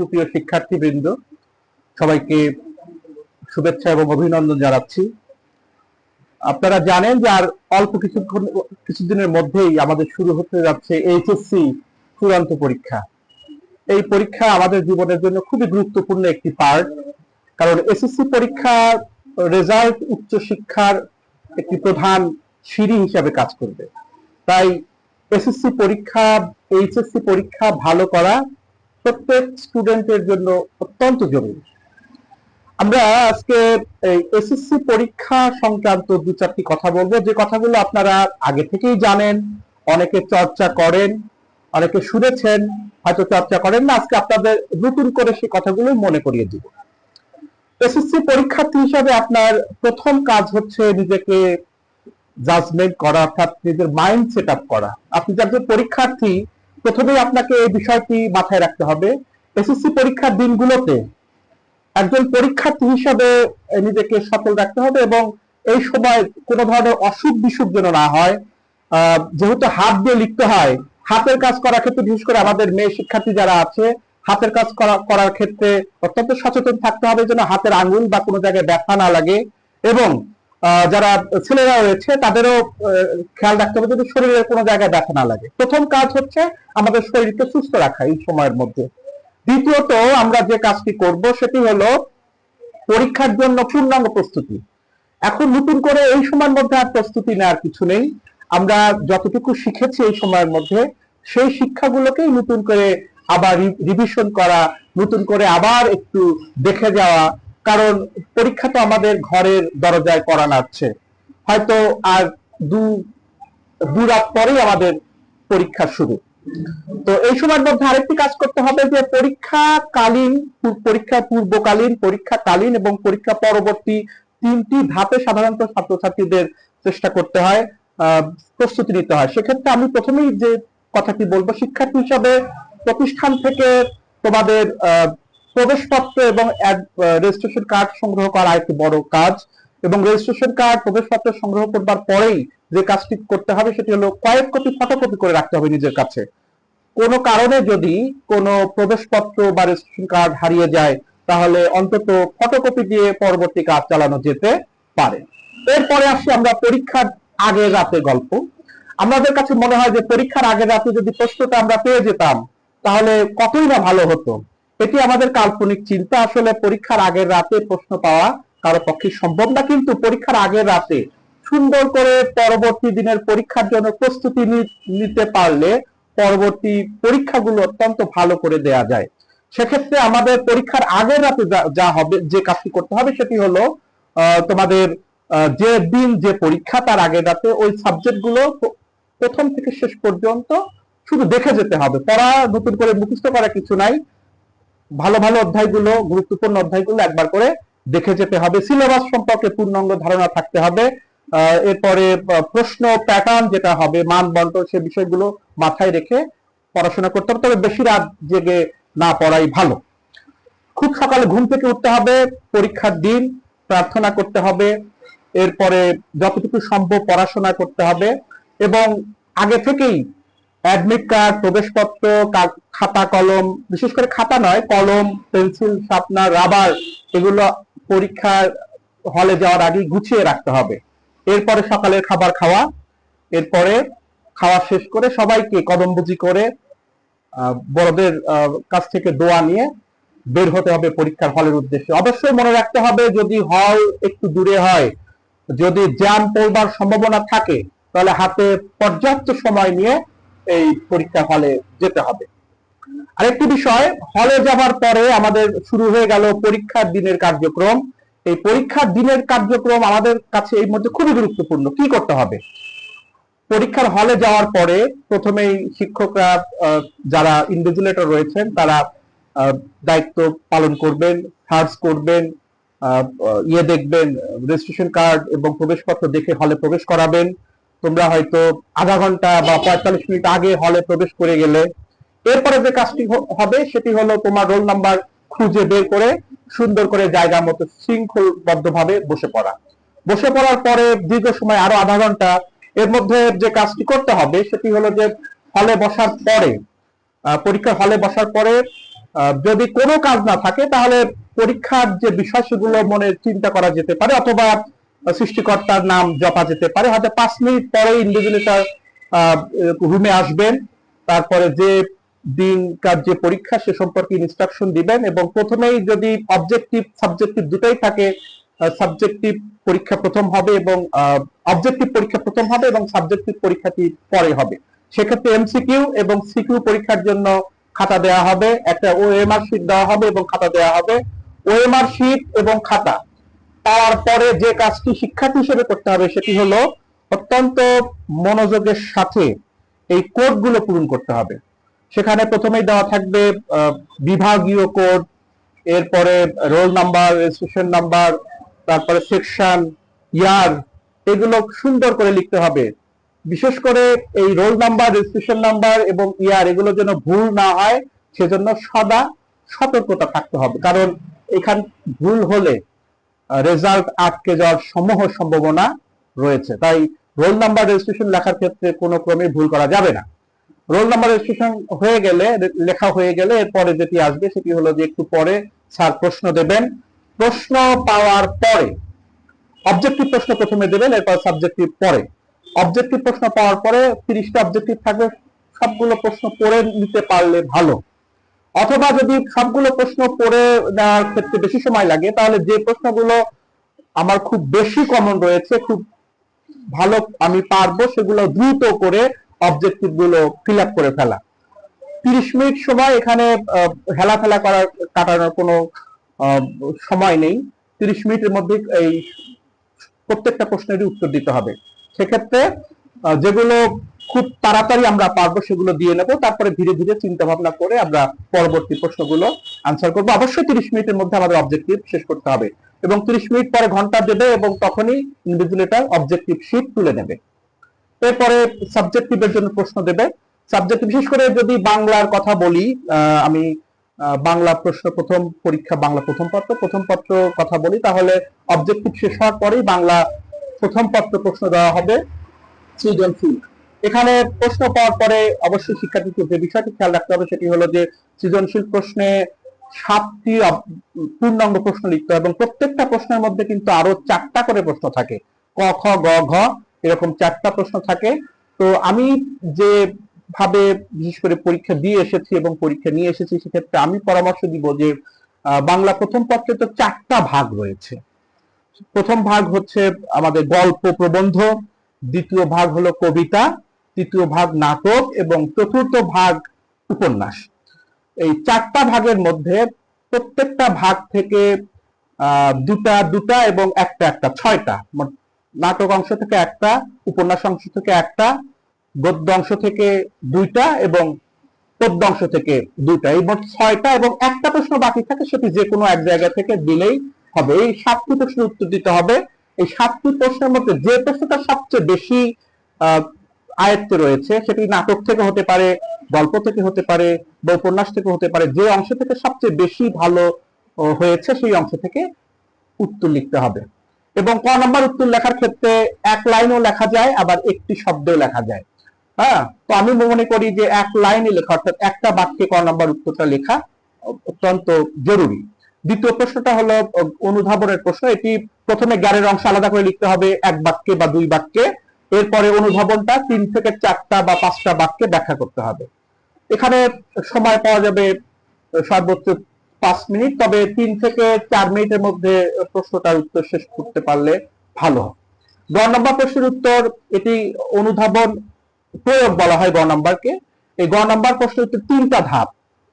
সুপ্রিয় শিক্ষার্থীবৃন্দ, সবাইকে শুভেচ্ছা এবং অভিনন্দন জানাচ্ছি। আপনারা জানেন যে আর অল্প কিছুদিনের মধ্যেই আমাদের শুরু হতে যাচ্ছে এইচএসসি চূড়ান্ত পরীক্ষা। এই পরীক্ষা আমাদের জীবনের জন্য খুবই গুরুত্বপূর্ণ একটি পার্ট, কারণ এসএসসি পরীক্ষা রেজাল্ট উচ্চশিক্ষার একটি প্রধান সিঁড়ি হিসাবে কাজ করবে। তাই এসএসসি পরীক্ষা, এইচএসসি পরীক্ষা ভালো করা প্রত্যেক স্টুডেন্টের জন্য অত্যন্ত জরুরি। আমরা আজকে এই এসএসসি পরীক্ষা সংক্রান্ত দু চারটি কথা বলবো, যে কথাগুলো আপনারা আগে থেকেই জানেন, অনেকে চর্চা করেন, অনেকে শুনেছেন, হয়তো চর্চা করেন না। আজকে আপনাদের নতুন করে সেই কথাগুলো মনে করিয়ে দিব। এসএসসি পরীক্ষার্থী হিসাবে আপনার প্রথম কাজ হচ্ছে নিজেকে জাজমেন্ট করা, অর্থাৎ নিজের মাইন্ড সেট আপ করা। আপনি একজন পরীক্ষার্থী, প্রথমেই আপনাকে এই বিষয়টি মাথায় রাখতে হবে, এসএসসি পরীক্ষার দিনগুলোতে একজন পরীক্ষার্থী হিসাবে নিজেকে সচল রাখতে হবে এবং এই সময় কোনো ধরনের অসুখ বিসুখ যেন না হয়। যেহেতু হাত দিয়ে লিখতে হয়, হাতের কাজ করার ক্ষেত্রে, বিশেষ করে আমাদের মেয়ে শিক্ষার্থী যারা আছে, হাতের কাজ করার ক্ষেত্রে অত্যন্ত সচেতন থাকতে হবে যেন হাতের আঙুল বা কোনো জায়গায় ব্যথা না লাগে। এবং যারা ছেলেরা রয়েছে তাদেরও খেয়াল রাখতে হবে যদি শরীরের কোনো জায়গায় ব্যথা না লাগে। প্রথম কাজ হচ্ছে আমাদের শরীরকে সুস্থ রাখা এই সময়ের মধ্যে। দ্বিতীয়ত আমরা যে কাজটি করব সেটি হলো পরীক্ষার জন্য পূর্ণাঙ্গ প্রস্তুতি। এখন নতুন করে এই সময়ের মধ্যে আর প্রস্তুতি নেওয়ার কিছু নেই। আমরা যতটুকু শিখেছি এই সময়ের মধ্যে, সেই শিক্ষাগুলোকেই নতুন করে আবার রিভিশন করা, নতুন করে আবার একটু দেখে যাওয়া। কারণ পরীক্ষা তো আমাদের ঘরের দরজায় করা নাড়ছে, হয়তো আর দু রাত পরেই আমাদের পরীক্ষা শুরু। তো এই সময়ের মধ্যে আরেকটি কাজ করতে হবে, যে পরীক্ষাকালীন, পরীক্ষা পূর্বকালীন, পরীক্ষাকালীন এবং পরীক্ষা পরবর্তী তিনটি ধাপে সাধারণত ছাত্রছাত্রীদের চেষ্টা করতে হয়, প্রস্তুতি নিতে হয়। সেক্ষেত্রে আমি প্রথমেই যে কথাটি বলবো, শিক্ষার্থী হিসাবে প্রতিষ্ঠান থেকে তোমাদের প্রবেশপত্র এবং রেজিস্ট্রেশন কার্ড সংগ্রহ করা একটি বড় কাজ। এবং রেজিস্ট্রেশন কার্ড, প্রবেশপত্র সংগ্রহ করবার পরেই যে কাজটি করতে হবে সেটি হলো কয়েক কপি ফটোকপি করে রাখতে হবে নিজের কাছে। কোনো কারণে যদি কোনো প্রবেশপত্র বা রেজিস্ট্রেশন কার্ড হারিয়ে যায়, তাহলে অন্তত ফটোকপি দিয়ে পরবর্তী কাজ চালানো যেতে পারে। এরপরে আসি আমরা পরীক্ষার আগের রাতে গল্প। আমাদের কাছে মনে হয় যে পরীক্ষার আগের রাতে যদি প্রশ্নটা আমরা পেয়ে যেতাম তাহলে কতই না ভালো হতো। এটি আমাদের কাল্পনিক চিন্তা। আসলে পরীক্ষার আগের রাতে প্রশ্ন পাওয়া কারো পক্ষে সম্ভব না, কিন্তু পরীক্ষার আগের রাতে সুন্দর করে পরবর্তী দিনের পরীক্ষার জন্য প্রস্তুতি নিতে পারলে পরবর্তী পরীক্ষাগুলো অত্যন্ত ভালো করে দেয়া যায়। সেক্ষেত্রে আমাদের পরীক্ষার আগের রাতে যা হবে, যে কাজটি করতে হবে সেটি হলো তোমাদের যে দিন যে পরীক্ষা তার আগের রাতে ওই সাবজেক্টগুলো প্রথম থেকে শেষ পর্যন্ত শুধু দেখে যেতে হবে। পড়া নতুন করে মুখস্থ করা কিছু নাই, ভালো ভালো অধ্যায়গুলো, গুরুত্বপূর্ণ অধ্যায়গুলো একবার করে দেখে যেতে হবে। সিলেবাস সম্পর্কে পূর্ণাঙ্গ ধারণা থাকতে হবে। এরপরে প্রশ্ন প্যাটার্ন যেটা হবে, মান বন্টন, সে বিষয়গুলো মাথায় রেখে পড়াশোনা করতে হবে। তবে বেশি রাত জেগে না পড়াই ভালো। খুব সকালে ঘুম থেকে উঠতে হবে, পরীক্ষার দিন প্রার্থনা করতে হবে, এরপরে যতটুকু সম্ভব পড়াশোনা করতে হবে এবং আগে থেকেই অ্যাডমিট কার্ড, প্রবেশপত্র, খাতা কলম, বিশেষ করে খাতা নয়, কলম, পেন্সিল, শার্পনার, রাবার, এগুলো পরীক্ষার হলে যাওয়ার আগে গুছিয়ে রাখতে হবে। এরপরে সকালের খাবার খাওয়া, এরপরে খাওয়া শেষ করে সবাইকে কদমবুজি করে বড়দের কাছ থেকে দোয়া নিয়ে বের হতে হবে পরীক্ষার হলের উদ্দেশ্যে। অবশ্যই মনে রাখতে হবে, যদি হল একটু দূরে হয়, যদি জ্যাম পড়বার সম্ভাবনা থাকে, তাহলে হাতে পর্যাপ্ত সময় নিয়ে এই পরীক্ষা হলে যেতে হবে। আরেকটি বিষয়, হলে যাবার পরে আমাদের শুরু হয়ে গেল পরীক্ষার দিনের কার্যক্রম। এই পরীক্ষার দিনের কার্যক্রম আমাদের কাছে এই মধ্যে খুবই গুরুত্বপূর্ণ। কি করতে হবে? পরীক্ষার হলে যাওয়ার পরে প্রথমেই শিক্ষকরা, যারা ইনভিজিলেটর রয়েছেন, তারা দায়িত্ব পালন করবেন, সার্চ করবেন, দেখবেন, রেজিস্ট্রেশন কার্ড এবং প্রবেশপত্র দেখে হলে প্রবেশ করাবেন। তোমরা হয়তো আধা ঘন্টা বা 45 মিনিট আগে হলে প্রবেশ করে গেলে এরপরে যে কাজটি হবে সেটি হলো তোমার রোল নাম্বার খুঁজে বের করে সুন্দর করে জায়গা মতো শৃঙ্খলবদ্ধ ভাবে বসে পড়া। বসে পড়ার পরে দীর্ঘ সময়, আরো আধা ঘন্টা, এর মধ্যে যে কাজটি করতে হবে সেটি হলো যে হলে বসার পরে, পরীক্ষার হলে বসার পরে যদি কোনো কাজ না থাকে তাহলে পরীক্ষার যে বিষয় সেগুলো মনে চিন্তা করা যেতে পারে, অথবা সৃষ্টিকর্তার নাম জপা যেতে পারে। হয়তো 5 মিনিট পরে ইন্ডিভিজুয়াল রুমে আসবেন, তারপরে যে দিনকার যে পরীক্ষা সে সম্পর্কে ইনস্ট্রাকশন দিবেন, এবং প্রথমেই যদি অবজেক্টিভ সাবজেক্টিভ দুটোই থাকে, সাবজেক্টিভ পরীক্ষা প্রথম হবে এবং অবজেক্টিভ পরীক্ষা প্রথম হবে এবং সাবজেক্টিভ পরীক্ষাটি পরে হবে। সেক্ষেত্রে এমসিকিউ এবং সিকিউ পরীক্ষার জন্য খাতা দেওয়া হবে, একটা ওএমআর শিট দেওয়া হবে এবং খাতা দেওয়া হবে। ওএমআর শিট এবং খাতা পাওয়ার পরে যে কাজটি শিক্ষার্থী হিসেবে করতে হবে সেটি হলো অত্যন্ত মনোযোগের সাথে এই কোডগুলো পূরণ করতে হবে। সেখানে প্রথমেই দেওয়া থাকবে বিভাগীয় কোড, এরপরে রোল নাম্বার, রেজিস্ট্রেশন নাম্বার, তারপরে সেকশন, ইয়ার, এগুলো সুন্দর করে লিখতে হবে। বিশেষ করে এই রোল নাম্বার, রেজিস্ট্রেশন নাম্বার এবং ইয়ার এগুলো যেন ভুল না হয় সেজন্য সদা সতর্কতা থাকতে হবে, কারণ এখান ভুল হলে রেজাল্ট আটকে যাওয়ার সমূহ সম্ভাবনা রয়েছে। তাই রোল নাম্বার, রেজিস্ট্রেশন লেখার ক্ষেত্রে কোনো ক্রমে ভুল করা যাবে না। রোল নাম্বার, রেজিস্ট্রেশন হয়ে গেলে, লেখা হয়ে গেলে এরপরে যেটি আসবে সেটি হলো যে একটু পরে স্যার প্রশ্ন দেবেন। প্রশ্ন পাওয়ার পরে অবজেক্টিভ প্রশ্ন প্রথমে দেবেন, এরপর সাবজেক্টিভ পরে। অবজেক্টিভ প্রশ্ন পাওয়ার পরে 30টা অবজেক্টিভ থাকবে, সবগুলো প্রশ্ন পড়ে নিতে পারলে ভালো। অথবা যদি সবগুলো প্রশ্ন পড়ে নেওয়ার ক্ষেত্রে বেশি সময় লাগে তাহলে যে প্রশ্নগুলো আমার খুব বেশি কমন রয়েছে, খুব ভালো আমি পারবো, সেগুলো দ্রুত করে অবজেক্টিভ গুলো ফিল আপ করে ফেলা। 30 মিনিট সময় এখানে হেলাফেলা করার কাটানোর কোনো সময় নেই। 30 মিনিটের মধ্যে এই প্রত্যেকটা প্রশ্নেরই উত্তর দিতে হবে। সেক্ষেত্রে যেগুলো খুব তাড়াতাড়ি আমরা পারবো সেগুলো দিয়ে নেব, তারপরে ধীরে ধীরে চিন্তা ভাবনা করে আমরা পরবর্তী প্রশ্নগুলো আনসার করবো। অবশ্যই 30 মিনিটের মধ্যে আমাদের অবজেক্টিভ শেষ করতে হবে, এবং 30 মিনিট পরে ঘন্টা দেবে এবং তখনই ইনভিজিলেটর অবজেক্টিভ শিট তুলে নেবে। এরপরে সাবজেক্টিভের জন্য প্রশ্ন দেবে। সাবজেক্টিভ বিশেষ করে যদি বাংলার কথা বলি, আমি বাংলা প্রশ্ন প্রথম পরীক্ষা, বাংলা প্রথম পত্র কথা বলি, তাহলে অবজেক্টিভ শেষ হওয়ার পরেই বাংলা প্রথম পত্র প্রশ্ন দেওয়া হবে সৃজনশীল। এখানে প্রশ্ন পাওয়ার পরে অবশ্যই শিক্ষার্থীকে যে বিষয়টি খেয়াল রাখতে হবে সেটি হলো যে সৃজনশীল প্রশ্নে 7টি পূর্ণাঙ্গ প্রশ্ন লিখতে হবে, এবং প্রত্যেকটা প্রশ্নের মধ্যে কিন্তু আরো 4টা করে প্রশ্ন থাকে, ক, খ, গ, ঘ, এরকম 4টা প্রশ্ন থাকে। তো আমি যে ভাবে বিশেষ করে পরীক্ষা দিয়ে এসেছি এবং পরীক্ষা নিয়ে এসেছি, সেক্ষেত্রে আমি পরামর্শ দিব যে বাংলা প্রথম পত্রে তো 4টা ভাগ রয়েছে। প্রথম ভাগ হচ্ছে আমাদের গল্প প্রবন্ধ, দ্বিতীয় ভাগ হলো কবিতা, তৃতীয় ভাগ নাটক এবং চতুর্থ ভাগ উপন্যাস। এই 4টা ভাগের মধ্যে প্রত্যেকটা ভাগ থেকে দুটা দুটা এবং একটা একটা, 6টা। নাটক অংশ থেকে একটা, উপন্যাস অংশ থেকে একটা, গদ্য অংশ থেকে 2টা এবং পদ্য অংশ থেকে 2টা, এই মোট 6টা, এবং একটা প্রশ্ন বাকি থাকে, সেটি যে কোনো এক জায়গা থেকে দিলেই হবে। এই 7টি প্রশ্নের উত্তর দিতে হবে। এই 7টি প্রশ্নের মধ্যে যে প্রশ্নটা সবচেয়ে বেশি আয়ত্তে রয়েছে সেটি নাটক থেকে হতে পারে, গল্প থেকে হতে পারে, বা উপন্যাস থেকে হতে পারে, যে অংশ থেকে সবচেয়ে বেশি ভালো হয়েছে সেই অংশ থেকে উত্তর লিখতে হবে। এবং ক নম্বর উত্তর লেখার ক্ষেত্রে এক লাইনও লেখা যায়, আবার একটি শব্দও লেখা যায়। হ্যাঁ, তো আমি মনে করি যে এক লাইনে লেখা, অর্থাৎ একটা বাক্যে ক নম্বর উত্তরটা লেখা অত্যন্ত জরুরি। দ্বিতীয় প্রশ্নটা হলো অনুধাবনের প্রশ্ন। এটি প্রথমে জ্ঞানের অংশ আলাদা করে লিখতে হবে 1 বাক্যে বা 2 বাক্যে, এরপরে অনুধাবনটা 3 থেকে 4টা বা 5টা বাক্যে ব্যাখ্যা করতে হবে। এখানে সময় পাওয়া যাবে সর্বোচ্চ 5 মিনিট, তবে 3 থেকে 4 মিনিটের মধ্যে প্রশ্নটার উত্তর শেষ করতে পারলে ভালো হয়। গ নম্বর প্রশ্নের উত্তর, এটি অনুধাবন প্রয়োগ বলা হয় গ নম্বরকে। এই গ নম্বর প্রশ্নের উত্তর 3টা ধাপ,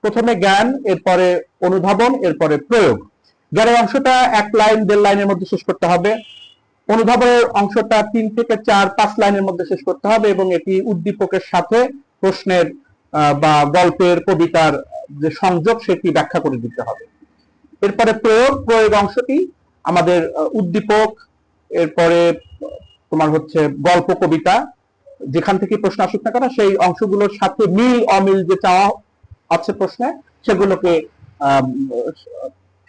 প্রথমে জ্ঞান, এরপরে অনুধাবন, এরপরে প্রয়োগ। জ্ঞানের অংশটা 1 লাইন 1.5 লাইনের মধ্যে শেষ করতে হবে, অনুধাবনের অংশটা 3 থেকে 4-5 লাইনের মধ্যে শেষ করতে হবে, এবং এটি উদ্দীপকের সাথে প্রশ্নের বা গল্পের, কবিতার যে সংযোগ সেটি ব্যাখ্যা করে দিতে হবে। এরপরে প্রয়োগ অংশটি আমাদের উদ্দীপক, এরপরে তোমার হচ্ছে গল্প, কবিতা, যেখান থেকে প্রশ্ন আসুক না কেন সেই অংশগুলোর সাথে মিল অমিল যে চাওয়া আছে প্রশ্নে সেগুলোকে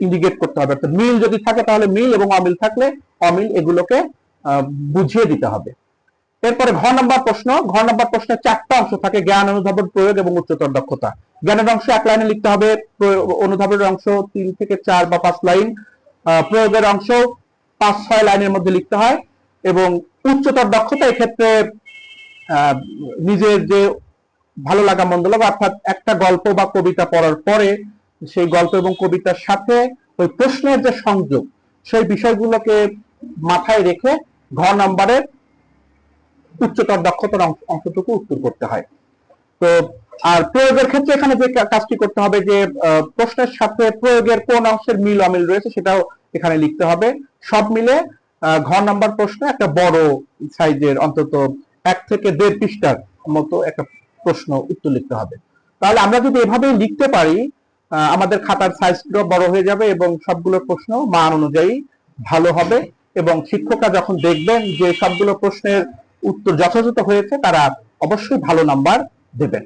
ইন্ডিকেট করতে হবে। অর্থাৎ মিল যদি থাকে তাহলে মিল, এবং অমিল থাকলে অমিল, এগুলোকে বুঝিয়ে দিতে হবে। এরপরে ঘ নাম্বার প্রশ্নের 4টা অংশ থাকে: জ্ঞান, অনুধাবন, প্রয়োগ এবং উচ্চতর দক্ষতা। জ্ঞানের অংশ 1 লাইনে লিখতে হবে, অনুধাবনের অংশ 3 থেকে 4 বা 5 লাইন, প্রয়োগের অংশ 5-6 লাইনের মধ্যে লিখতে হয়। এবং উচ্চতর দক্ষতা এক্ষেত্রে নিজের যে ভালো লাগা মন্দ লাগা, অর্থাৎ একটা গল্প বা কবিতা পড়ার পরে সেই গল্প এবং কবিতার সাথে ওই প্রশ্নের যে সংযোগ, সেই বিষয়গুলোকে মাথায় রেখে ঘ নাম্বারের উচ্চতর দক্ষতার অংশটুকু উত্তর করতে হয়। তো আর প্রয়োগের ক্ষেত্রে এখানে যে কাজটি করতে হবে, যে প্রশ্নের সাথে প্রয়োগের কোন অংশের মিল অমিল রয়েছে সেটাও এখানে লিখতে হবে। সব মিলে ঘ নাম্বার প্রশ্ন একটা বড় সাইজের, অন্তত 1 থেকে 1.5 পৃষ্ঠার মতো একটা প্রশ্ন উত্তর লিখতে হবে। তাহলে আমরা যদি এভাবেই লিখতে পারি, আমাদের খাতার সাইজটাও বড় হয়ে যাবে এবং সবগুলো প্রশ্ন মান অনুযায়ী ভালো হবে। এবং শিক্ষকরা যখন দেখবেন যে সবগুলো প্রশ্নের উত্তর যথাযথ হয়েছে, তারা অবশ্যই ভালো নাম্বার দেবেন।